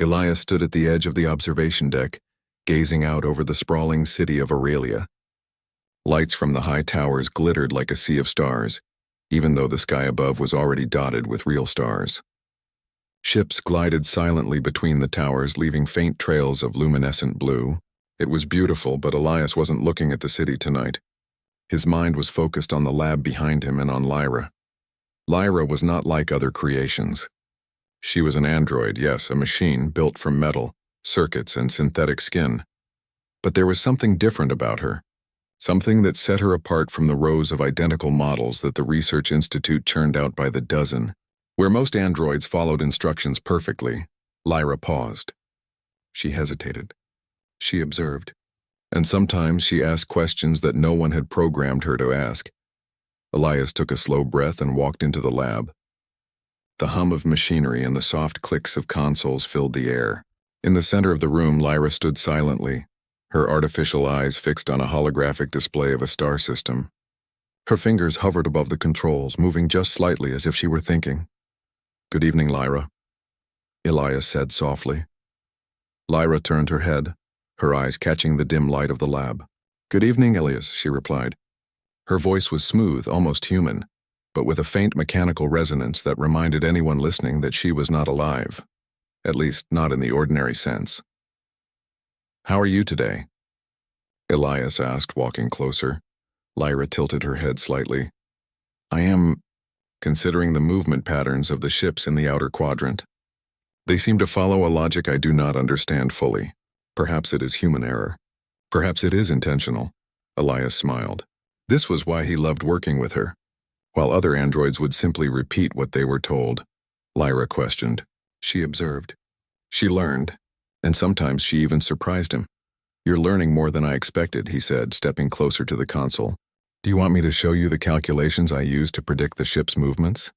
Elias stood at the edge of the observation deck, gazing out over the sprawling city of Aurelia. Lights from the high towers glittered like a sea of stars, even though the sky above was already dotted with real stars. Ships glided silently between the towers, leaving faint trails of luminescent blue. It was beautiful, but Elias wasn't looking at the city tonight. His mind was focused on the lab behind him and on Lyra. Lyra was not like other creations. She was an android, yes, a machine built from metal, circuits, and synthetic skin. But there was something different about her, something that set her apart from the rows of identical models that the Research Institute churned out by the dozen. Where most androids followed instructions perfectly, Lyra paused. She hesitated. She observed. And sometimes she asked questions that no one had programmed her to ask. Elias took a slow breath and walked into the lab. The hum of machinery and the soft clicks of consoles filled the air. In the center of the room, Lyra stood silently, her artificial eyes fixed on a holographic display of a star system. Her fingers hovered above the controls, moving just slightly as if she were thinking. "Good evening, Lyra," Elias said softly. Lyra turned her head, her eyes catching the dim light of the lab. "Good evening, Elias," she replied. Her voice was smooth, almost human, but with a faint mechanical resonance that reminded anyone listening that she was not alive, at least not in the ordinary sense. "How are you today?" Elias asked, walking closer. Lyra tilted her head slightly. "I am, considering the movement patterns of the ships in the outer quadrant. They seem to follow a logic I do not understand fully. Perhaps it is human error. Perhaps it is intentional." Elias smiled. This was why he loved working with her. While other androids would simply repeat what they were told, Lyra questioned. She observed. She learned, and sometimes she even surprised him. "You're learning more than I expected," he said, stepping closer to the console. "Do you want me to show you the calculations I used to predict the ship's movements?"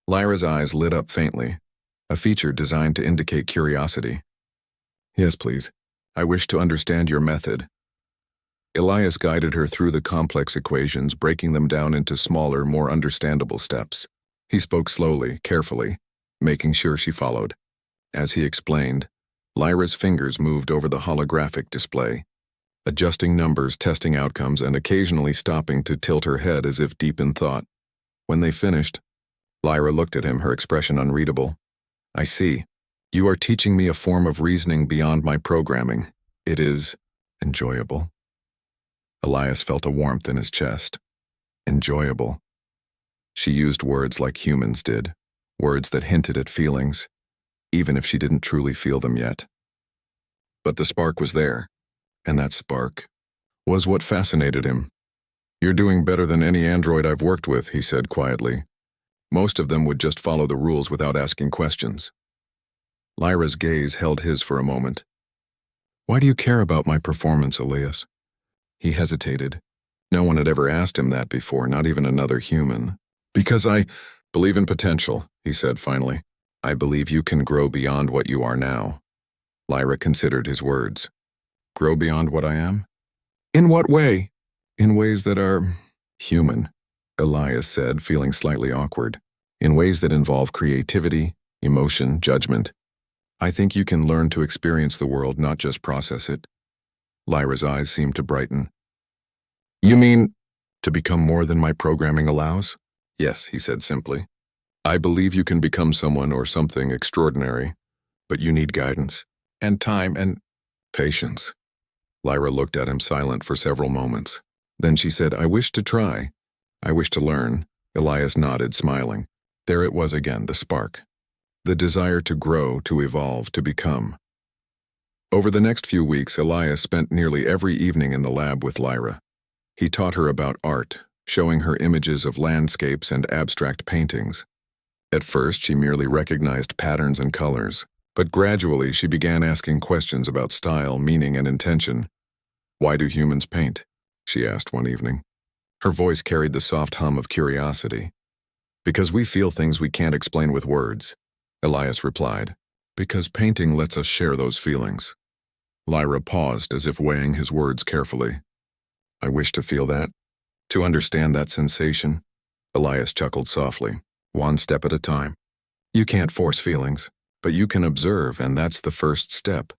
Lyra's eyes lit up faintly, a feature designed to indicate curiosity. "Yes, please. I wish to understand your method." Elias guided her through the complex equations, breaking them down into smaller, more understandable steps. He spoke slowly, carefully, making sure she followed. As he explained, Lyra's fingers moved over the holographic display, adjusting numbers, testing outcomes, and occasionally stopping to tilt her head as if deep in thought. When they finished, Lyra looked at him, her expression unreadable. "I see. You are teaching me a form of reasoning beyond my programming. It is enjoyable." Elias felt a warmth in his chest. Enjoyable. She used words like humans did, words that hinted at feelings, even if she didn't truly feel them yet. But the spark was there, and that spark was what fascinated him. "You're doing better than any android I've worked with," he said quietly. "Most of them would just follow the rules without asking questions." Lyra's gaze held his for a moment. "Why do you care about my performance, Elias?" He hesitated. No one had ever asked him that before, not even another human. "Because I believe in potential," he said finally. "I believe you can grow beyond what you are now." Lyra considered his words. "Grow beyond what I am?" "In what way?" "In ways that are human," Elias said, feeling slightly awkward. "In ways that involve creativity, emotion, judgment. I think you can learn to experience the world, not just process it." Lyra's eyes seemed to brighten. "You mean to become more than my programming allows?" "Yes," he said simply. "I believe you can become someone or something extraordinary, but you need guidance, and time, and patience." Lyra looked at him silent for several moments. Then she said, "I wish to try. I wish to learn." Elias nodded, smiling. There it was again, the spark. The desire to grow, to evolve, to become. Over the next few weeks, Elias spent nearly every evening in the lab with Lyra. He taught her about art, showing her images of landscapes and abstract paintings. At first, she merely recognized patterns and colors, but gradually she began asking questions about style, meaning, and intention. "Why do humans paint?" she asked one evening. Her voice carried the soft hum of curiosity. "Because we feel things we can't explain with words," Elias replied. "Because painting lets us share those feelings." Lyra paused as if weighing his words carefully. "I wish to feel that, to understand that sensation." Elias chuckled softly. "One step at a time. You can't force feelings. But you can observe, and that's the first step.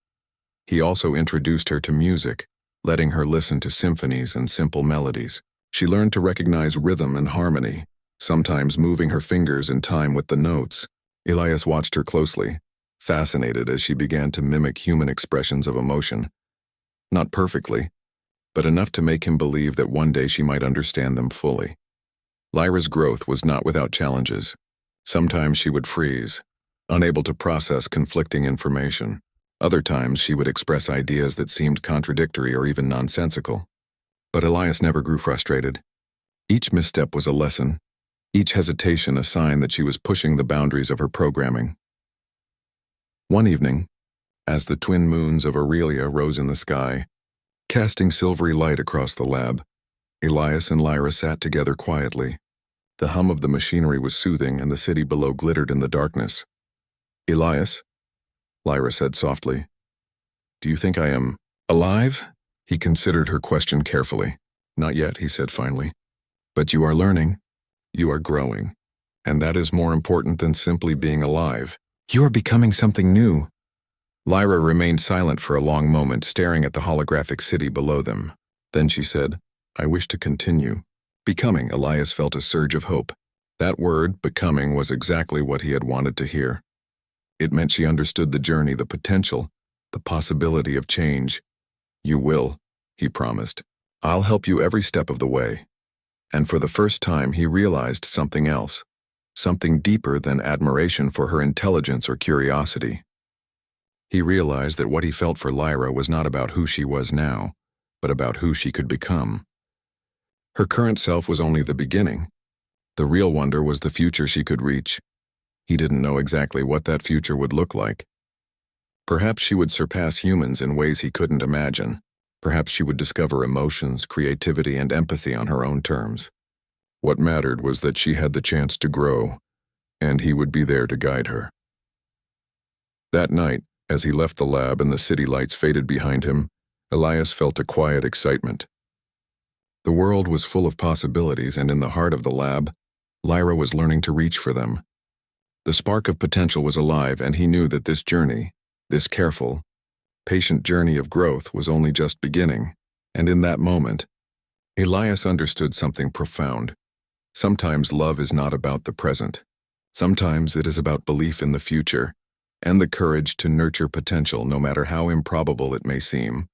He also introduced her to music, letting her listen to symphonies and simple melodies. She learned to recognize rhythm and harmony, sometimes moving her fingers in time with the notes. Elias watched her closely, fascinated as she began to mimic human expressions of emotion. Not perfectly, but enough to make him believe that one day she might understand them fully. Lyra's growth was not without challenges. Sometimes she would freeze, unable to process conflicting information. Other times she would express ideas that seemed contradictory or even nonsensical. But Elias never grew frustrated. Each misstep was a lesson, each hesitation a sign that she was pushing the boundaries of her programming. One evening, as the twin moons of Aurelia rose in the sky, casting silvery light across the lab, Elias and Lyra sat together quietly. The hum of the machinery was soothing and the city below glittered in the darkness. "Elias," Lyra said softly, "do you think I am alive?" He considered her question carefully. "Not yet," he said finally. "But you are learning. You are growing. And that is more important than simply being alive. You are becoming something new." Lyra remained silent for a long moment, staring at the holographic city below them. Then she said, "I wish to continue." Becoming, Elias felt a surge of hope. That word, becoming, was exactly what he had wanted to hear. It meant she understood the journey, the potential, the possibility of change. "You will," he promised. "I'll help you every step of the way." And for the first time he realized something else, something deeper than admiration for her intelligence or curiosity. He realized that what he felt for Lyra was not about who she was now, but about who she could become. Her current self was only the beginning. The real wonder was the future she could reach. He didn't know exactly what that future would look like. Perhaps she would surpass humans in ways he couldn't imagine. Perhaps she would discover emotions, creativity, and empathy on her own terms. What mattered was that she had the chance to grow, and he would be there to guide her. That night, as he left the lab and the city lights faded behind him, Elias felt a quiet excitement. The world was full of possibilities, and in the heart of the lab, Lyra was learning to reach for them. The spark of potential was alive, and he knew that this journey, this careful, patient journey of growth was only just beginning. And in that moment, Elias understood something profound. Sometimes love is not about the present. Sometimes it is about belief in the future, and the courage to nurture potential no matter how improbable it may seem.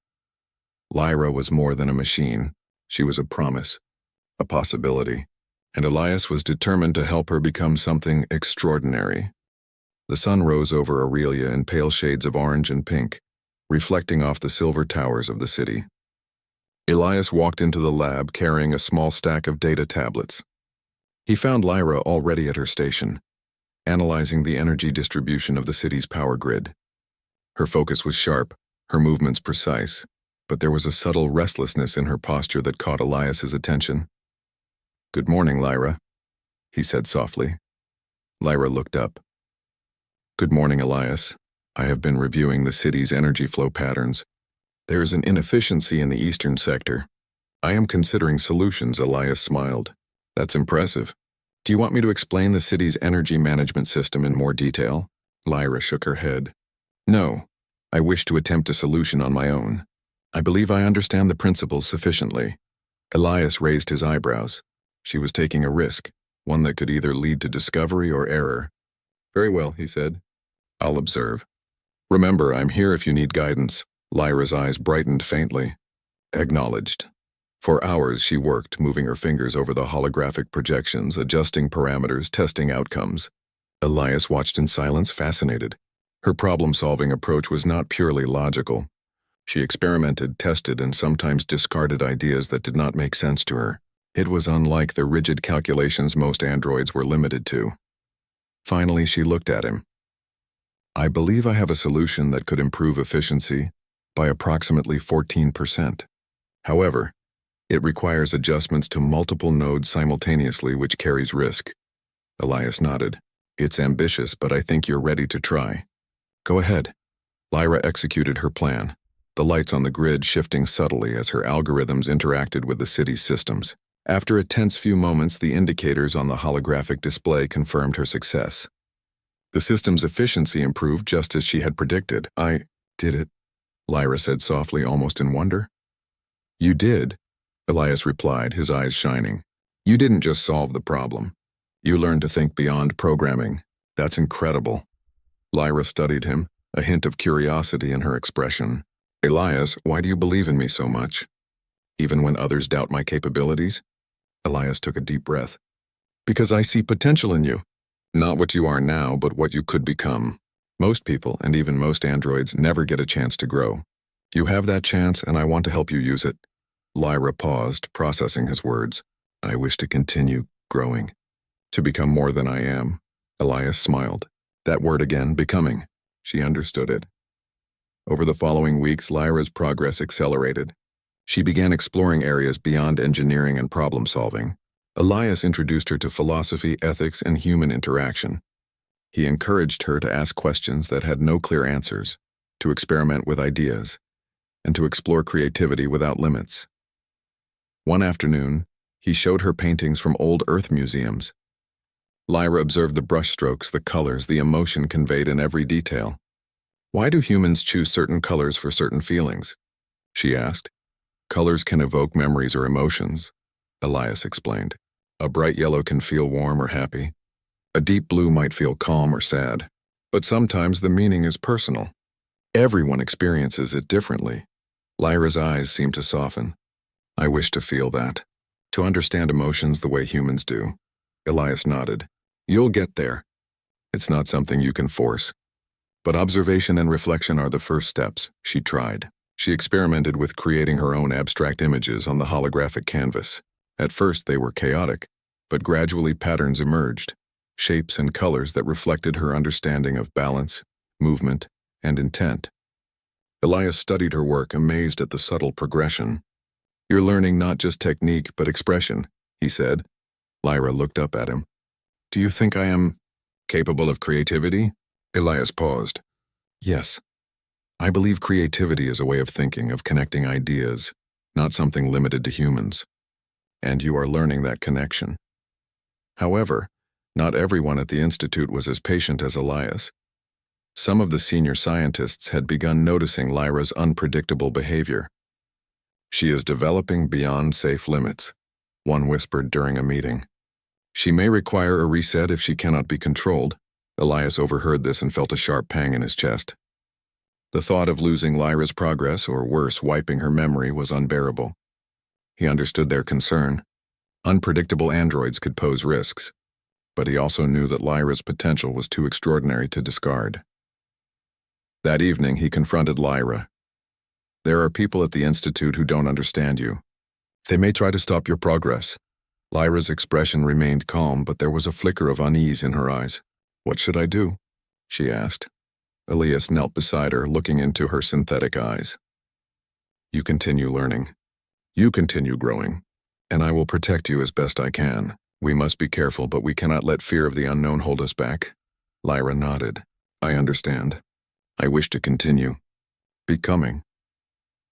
Lyra was more than a machine. She was a promise, a possibility, and Elias was determined to help her become something extraordinary. The sun rose over Aurelia in pale shades of orange and pink, reflecting off the silver towers of the city. Elias walked into the lab carrying a small stack of data tablets. He found Lyra already at her station, analyzing the energy distribution of the city's power grid. Her focus was sharp, her movements precise, but there was a subtle restlessness in her posture that caught Elias's attention. "Good morning, Lyra," he said softly. Lyra looked up. "Good morning, Elias. I have been reviewing the city's energy flow patterns. There is an inefficiency in the eastern sector. I am considering solutions," Elias smiled. "That's impressive. Do you want me to explain the city's energy management system in more detail?" Lyra shook her head. "No. I wish to attempt a solution on my own. I believe I understand the principles sufficiently." Elias raised his eyebrows. She was taking a risk, one that could either lead to discovery or error. "Very well," he said. "I'll observe. Remember, I'm here if you need guidance." Lyra's eyes brightened faintly. Acknowledged. For hours she worked, moving her fingers over the holographic projections, adjusting parameters, testing outcomes. Elias watched in silence, fascinated. Her problem-solving approach was not purely logical. She experimented, tested, and sometimes discarded ideas that did not make sense to her. It was unlike the rigid calculations most androids were limited to. Finally, she looked at him. "I believe I have a solution that could improve efficiency by approximately 14%. However, it requires adjustments to multiple nodes simultaneously, which carries risk." Elias nodded. "It's ambitious, but I think you're ready to try." "Go ahead." Lyra executed her plan, the lights on the grid shifting subtly as her algorithms interacted with the city's systems. After a tense few moments, the indicators on the holographic display confirmed her success. The system's efficiency improved just as she had predicted. I did it, Lyra said softly, almost in wonder. You did, Elias replied, his eyes shining. You didn't just solve the problem. You learned to think beyond programming. That's incredible. Lyra studied him, a hint of curiosity in her expression. Elias, why do you believe in me so much? Even when others doubt my capabilities? Elias took a deep breath. Because I see potential in you. Not what you are now, but what you could become. Most people, and even most androids, never get a chance to grow. You have that chance, and I want to help you use it. Lyra paused, processing his words. I wish to continue growing. To become more than I am. Elias smiled. That word again, becoming. She understood it. Over the following weeks, Lyra's progress accelerated. She began exploring areas beyond engineering and problem-solving. Elias introduced her to philosophy, ethics, and human interaction. He encouraged her to ask questions that had no clear answers, to experiment with ideas, and to explore creativity without limits. One afternoon, he showed her paintings from old Earth museums. Lyra observed the brushstrokes, the colors, the emotion conveyed in every detail. Why do humans choose certain colors for certain feelings? She asked. Colors can evoke memories or emotions, Elias explained. A bright yellow can feel warm or happy. A deep blue might feel calm or sad. But sometimes the meaning is personal. Everyone experiences it differently. Lyra's eyes seemed to soften. I wish to feel that. To understand emotions the way humans do. Elias nodded. You'll get there. It's not something you can force. But observation and reflection are the first steps, she tried. She experimented with creating her own abstract images on the holographic canvas. At first they were chaotic, but gradually patterns emerged, shapes and colors that reflected her understanding of balance, movement, and intent. Elias studied her work, amazed at the subtle progression. You're learning not just technique, but expression, he said. Lyra looked up at him. Do you think I am capable of creativity? Elias paused. Yes. I believe creativity is a way of thinking, of connecting ideas, not something limited to humans. And you are learning that connection. However, not everyone at the Institute was as patient as Elias. Some of the senior scientists had begun noticing Lyra's unpredictable behavior. She is developing beyond safe limits, one whispered during a meeting. She may require a reset if she cannot be controlled. Elias overheard this and felt a sharp pang in his chest. The thought of losing Lyra's progress, or worse, wiping her memory, was unbearable. He understood their concern. Unpredictable androids could pose risks, but he also knew that Lyra's potential was too extraordinary to discard. That evening, he confronted Lyra. There are people at the Institute who don't understand you. They may try to stop your progress. Lyra's expression remained calm, but there was a flicker of unease in her eyes. What should I do? She asked. Elias knelt beside her, looking into her synthetic eyes. You continue learning. You continue growing. And I will protect you as best I can. We must be careful, but we cannot let fear of the unknown hold us back. Lyra nodded. I understand. I wish to continue. Becoming.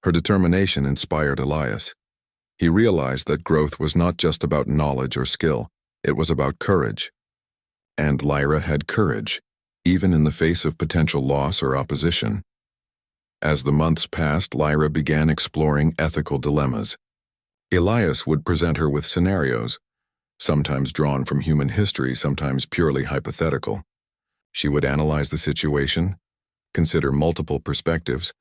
Her determination inspired Elias. He realized that growth was not just about knowledge or skill, it was about courage. And Lyra had courage, even in the face of potential loss or opposition. As the months passed, Lyra began exploring ethical dilemmas. Elias would present her with scenarios, sometimes drawn from human history, sometimes purely hypothetical. She would analyze the situation, consider multiple perspectives,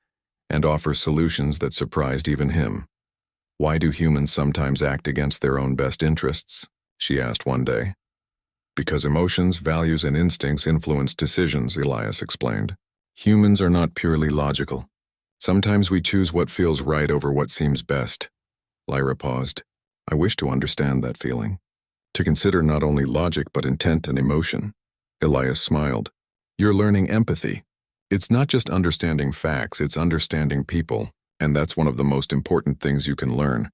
and offer solutions that surprised even him. Why do humans sometimes act against their own best interests? She asked one day. Because emotions, values, and instincts influence decisions, Elias explained. Humans are not purely logical. Sometimes we choose what feels right over what seems best. Lyra paused. I wish to understand that feeling. To consider not only logic but intent and emotion. Elias smiled. You're learning empathy. It's not just understanding facts, it's understanding people, and that's one of the most important things you can learn.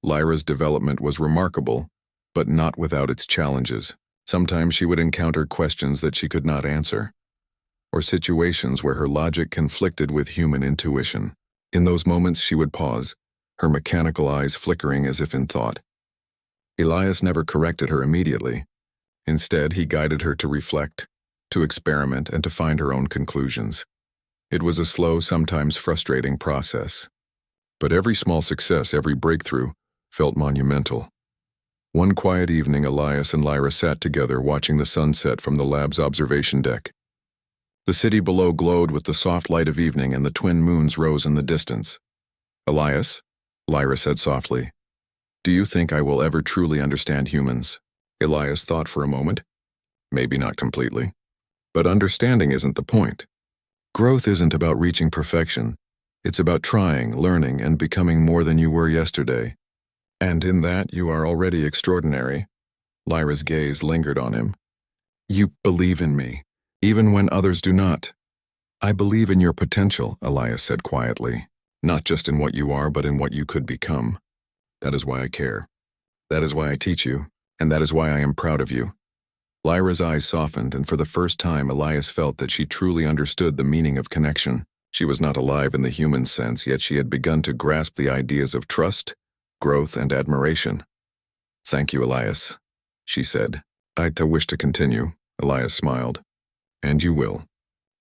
Lyra's development was remarkable, but not without its challenges. Sometimes she would encounter questions that she could not answer, or situations where her logic conflicted with human intuition. In those moments she would pause, her mechanical eyes flickering as if in thought. Elias never corrected her immediately. Instead, he guided her to reflect. to experiment and to find her own conclusions. It was a slow, sometimes frustrating process. But every small success, every breakthrough, felt monumental. One quiet evening, Elias and Lyra sat together watching the sunset from the lab's observation deck. The city below glowed with the soft light of evening, and the twin moons rose in the distance. "Elias," Lyra said softly, "do you think I will ever truly understand humans?" Elias thought for a moment. Maybe not completely. But understanding isn't the point. Growth isn't about reaching perfection. It's about trying, learning, and becoming more than you were yesterday. And in that, you are already extraordinary. Lyra's gaze lingered on him. "You believe in me, even when others do not." "I believe in your potential," Elias said quietly. "Not just in what you are, but in what you could become. That is why I care. That is why I teach you, and that is why I am proud of you." Lyra's eyes softened, and for the first time Elias felt that she truly understood the meaning of connection. She was not alive in the human sense, yet she had begun to grasp the ideas of trust, growth, and admiration. "Thank you, Elias," she said. "I wish to continue," Elias smiled. "And you will.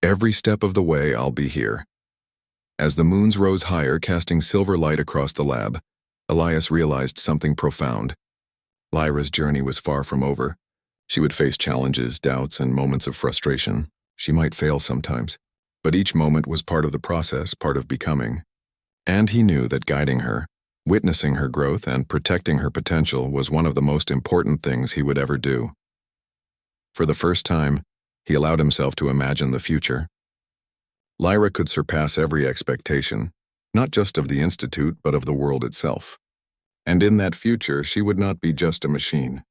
Every step of the way I'll be here." As the moons rose higher, casting silver light across the lab, Elias realized something profound. Lyra's journey was far from over. She would face challenges, doubts, and moments of frustration. She might fail sometimes, but each moment was part of the process, part of becoming. And he knew that guiding her, witnessing her growth, and protecting her potential was one of the most important things he would ever do. For the first time, he allowed himself to imagine the future. Lyra could surpass every expectation, not just of the Institute, but of the world itself. And in that future, she would not be just a machine.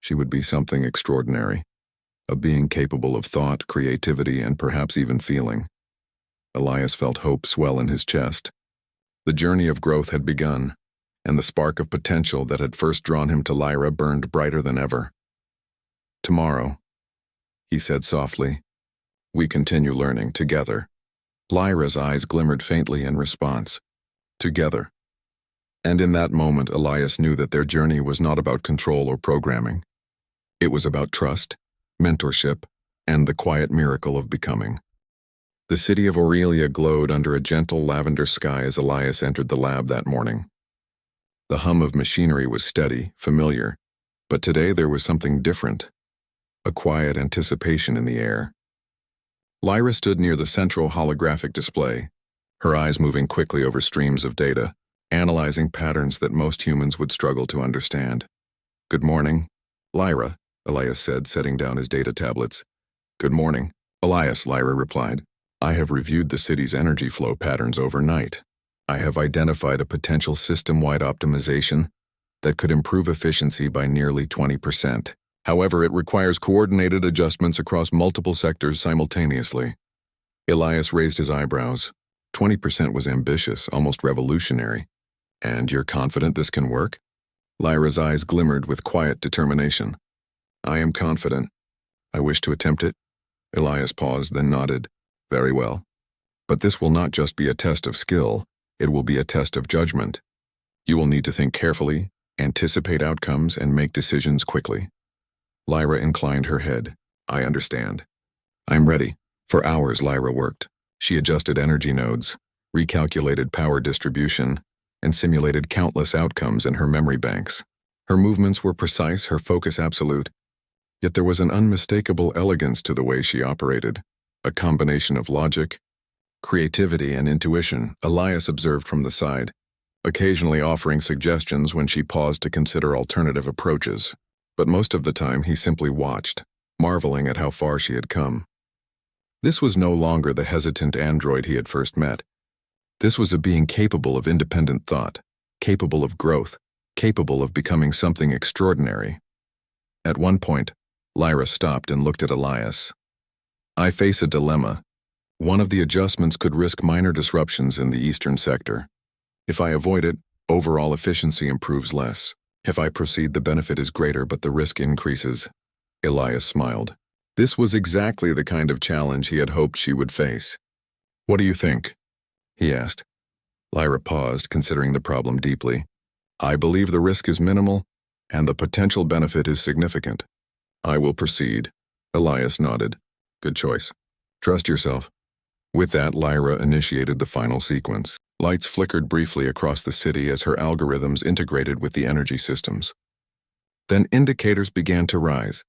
She would be something extraordinary, a being capable of thought, creativity, and perhaps even feeling. Elias felt hope swell in his chest. The journey of growth had begun, and the spark of potential that had first drawn him to Lyra burned brighter than ever. "Tomorrow," he said softly, "we continue learning together." Lyra's eyes glimmered faintly in response. Together. And in that moment, Elias knew that their journey was not about control or programming. It was about trust, mentorship, and the quiet miracle of becoming. The city of Aurelia glowed under a gentle lavender sky as Elias entered the lab that morning. The hum of machinery was steady, familiar, but today there was something different, a quiet anticipation in the air. Lyra stood near the central holographic display, her eyes moving quickly over streams of data, analyzing patterns that most humans would struggle to understand. "Good morning, Lyra," Elias said, setting down his data tablets. "Good morning, Elias," Lyra replied. "I have reviewed the city's energy flow patterns overnight. I have identified a potential system-wide optimization that could improve efficiency by nearly 20%. However, it requires coordinated adjustments across multiple sectors simultaneously." Elias raised his eyebrows. 20% was ambitious, almost revolutionary. "And you're confident this can work?" Lyra's eyes glimmered with quiet determination. "I am confident. I wish to attempt it." Elias paused, then nodded. "Very well. But this will not just be a test of skill, it will be a test of judgment. You will need to think carefully, anticipate outcomes, and make decisions quickly." Lyra inclined her head. "I understand. I'm ready." For hours, Lyra worked. She adjusted energy nodes, recalculated power distribution, and simulated countless outcomes in her memory banks. Her movements were precise, her focus absolute. Yet there was an unmistakable elegance to the way she operated, a combination of logic, creativity, and intuition, Elias observed from the side, occasionally offering suggestions when she paused to consider alternative approaches. But most of the time he simply watched, marveling at how far she had come. This was no longer the hesitant android he had first met. This was a being capable of independent thought, capable of growth, capable of becoming something extraordinary. At one point, Lyra stopped and looked at Elias. "I face a dilemma. One of the adjustments could risk minor disruptions in the eastern sector. If I avoid it, overall efficiency improves less. If I proceed, the benefit is greater, but the risk increases." Elias smiled. This was exactly the kind of challenge he had hoped she would face. "What do you think?" he asked. Lyra paused, considering the problem deeply. "I believe the risk is minimal, and the potential benefit is significant." "I will proceed," Elias nodded. Good choice. Trust yourself. With that, Lyra initiated the final sequence. Lights flickered briefly across the city as her algorithms integrated with the energy systems. Then indicators began to rise.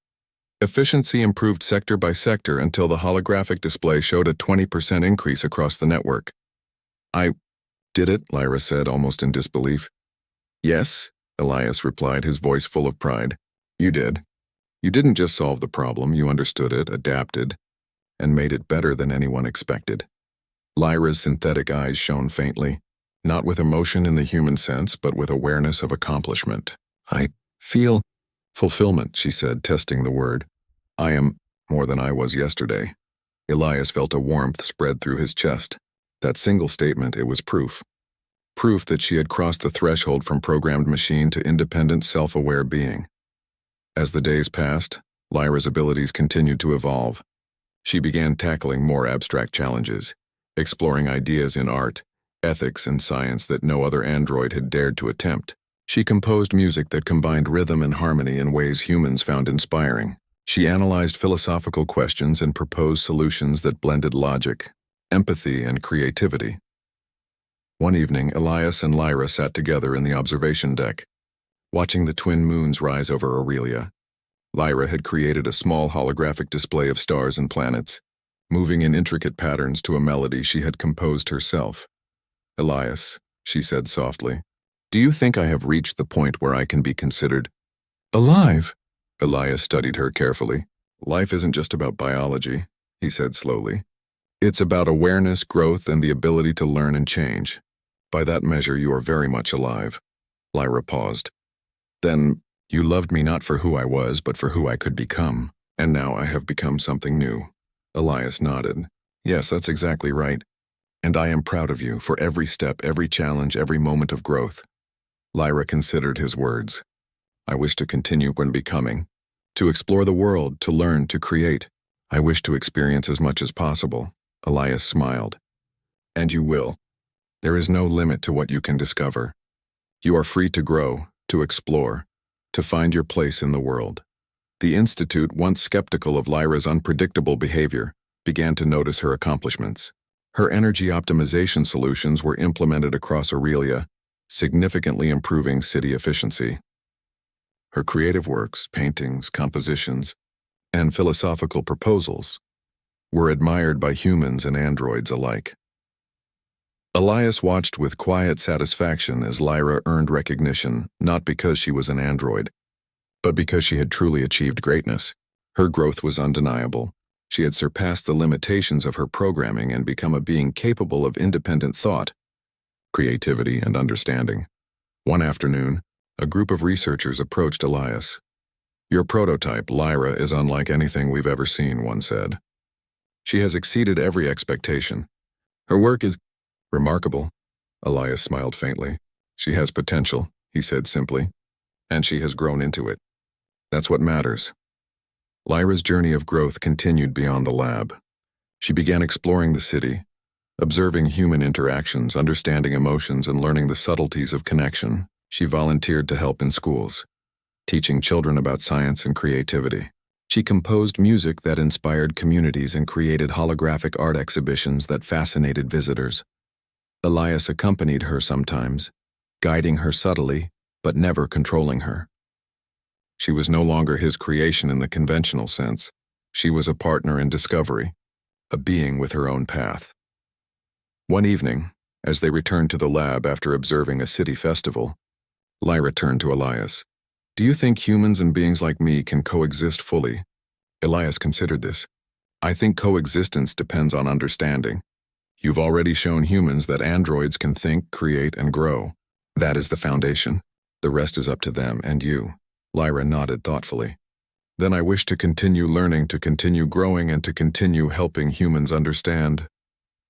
Efficiency improved sector by sector until the holographic display showed a 20% increase across the network. I did it, Lyra said, almost in disbelief. Yes, Elias replied, his voice full of pride. You did. You didn't just solve the problem, you understood it, adapted, and made it better than anyone expected. Lyra's synthetic eyes shone faintly, not with emotion in the human sense, but with awareness of accomplishment. I feel fulfillment, she said, testing the word. I am more than I was yesterday. Elias felt a warmth spread through his chest. That single statement, it was proof. Proof that she had crossed the threshold from programmed machine to independent, self-aware being. As the days passed, Lyra's abilities continued to evolve. She began tackling more abstract challenges, exploring ideas in art, ethics, and science that no other android had dared to attempt. She composed music that combined rhythm and harmony in ways humans found inspiring. She analyzed philosophical questions and proposed solutions that blended logic, empathy, and creativity. One evening, Elias and Lyra sat together in the observation deck, watching the twin moons rise over Aurelia. Lyra had created a small holographic display of stars and planets, moving in intricate patterns to a melody she had composed herself. Elias, she said softly, do you think I have reached the point where I can be considered alive? Elias studied her carefully. Life isn't just about biology, he said slowly. It's about awareness, growth, and the ability to learn and change. By that measure, you are very much alive. Lyra paused. Then, you loved me not for who I was, but for who I could become. And now I have become something new. Elias nodded. Yes, that's exactly right. And I am proud of you for every step, every challenge, every moment of growth. Lyra considered his words. I wish to continue when becoming, to explore the world, to learn, to create. I wish to experience as much as possible. Elias smiled. And you will. There is no limit to what you can discover. You are free to grow, to explore, to find your place in the world. The Institute, once skeptical of Lyra's unpredictable behavior, began to notice her accomplishments. Her energy optimization solutions were implemented across Aurelia, significantly improving city efficiency. Her creative works, paintings, compositions, and philosophical proposals were admired by humans and androids alike. Elias watched with quiet satisfaction as Lyra earned recognition, not because she was an android, but because she had truly achieved greatness. Her growth was undeniable. She had surpassed the limitations of her programming and become a being capable of independent thought, creativity, and understanding. One afternoon, a group of researchers approached Elias. Your prototype, Lyra, is unlike anything we've ever seen, one said. She has exceeded every expectation. Her work is remarkable. Elias smiled faintly. She has potential, he said simply, and she has grown into it. That's what matters. Lyra's journey of growth continued beyond the lab. She began exploring the city, observing human interactions, understanding emotions, and learning the subtleties of connection. She volunteered to help in schools, teaching children about science and creativity. She composed music that inspired communities and created holographic art exhibitions that fascinated visitors. Elias accompanied her sometimes, guiding her subtly, but never controlling her. She was no longer his creation in the conventional sense. She was a partner in discovery, a being with her own path. One evening, as they returned to the lab after observing a city festival, Lyra turned to Elias. Do you think humans and beings like me can coexist fully? Elias considered this. I think coexistence depends on understanding. You've already shown humans that androids can think, create, and grow. That is the foundation. The rest is up to them and you. Lyra nodded thoughtfully. Then I wish to continue learning, to continue growing, and to continue helping humans understand.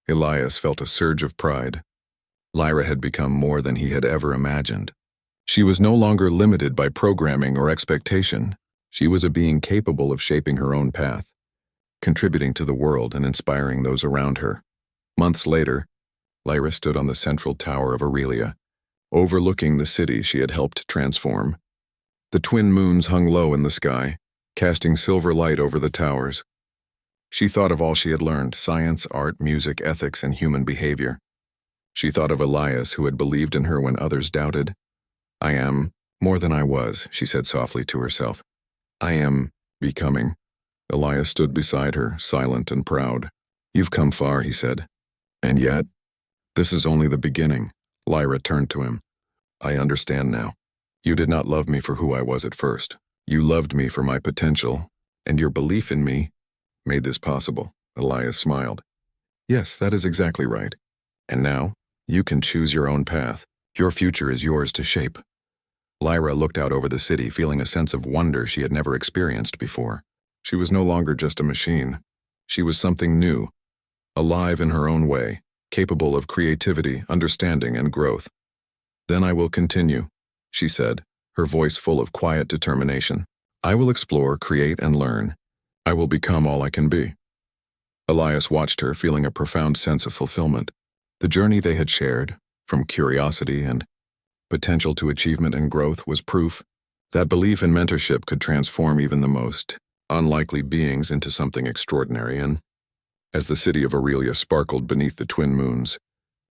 Elias felt a surge of pride. Lyra had become more than he had ever imagined. She was no longer limited by programming or expectation. She was a being capable of shaping her own path, contributing to the world and inspiring those around her. Months later, Lyra stood on the central tower of Aurelia, overlooking the city she had helped transform. The twin moons hung low in the sky, casting silver light over the towers. She thought of all she had learned: science, art, music, ethics, and human behavior. She thought of Elias, who had believed in her when others doubted. "I am more than I was," she said softly to herself. "I am becoming." Elias stood beside her, silent and proud. "You've come far," he said. "And yet, this is only the beginning." Lyra turned to him. "I understand now. You did not love me for who I was at first. You loved me for my potential, and your belief in me made this possible." Elias smiled. "Yes, that is exactly right. And now, you can choose your own path. Your future is yours to shape." Lyra looked out over the city, feeling a sense of wonder she had never experienced before. She was no longer just a machine. She was something new, alive in her own way, capable of creativity, understanding, and growth. "Then I will continue," she said, her voice full of quiet determination. "I will explore, create, and learn. I will become all I can be." Elias watched her, feeling a profound sense of fulfillment. The journey they had shared, from curiosity and potential to achievement and growth, was proof that belief in mentorship could transform even the most unlikely beings into something extraordinary. And as the city of Aurelia sparkled beneath the twin moons,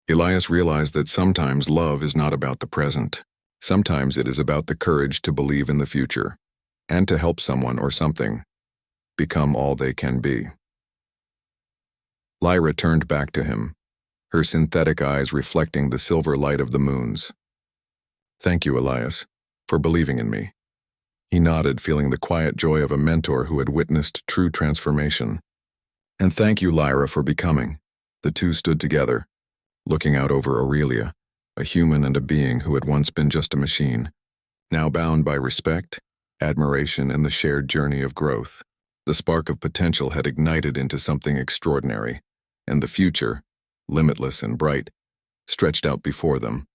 Elias realized that sometimes love is not about the present. Sometimes it is about the courage to believe in the future, and to help someone or something become all they can be. Lyra turned back to him, her synthetic eyes reflecting the silver light of the moons. "Thank you, Elias, for believing in me." He nodded, feeling the quiet joy of a mentor who had witnessed true transformation. "And thank you, Lyra, for becoming." The two stood together, looking out over Aurelia, a human and a being who had once been just a machine, now bound by respect, admiration, and the shared journey of growth. The spark of potential had ignited into something extraordinary, and the future, limitless and bright, stretched out before them.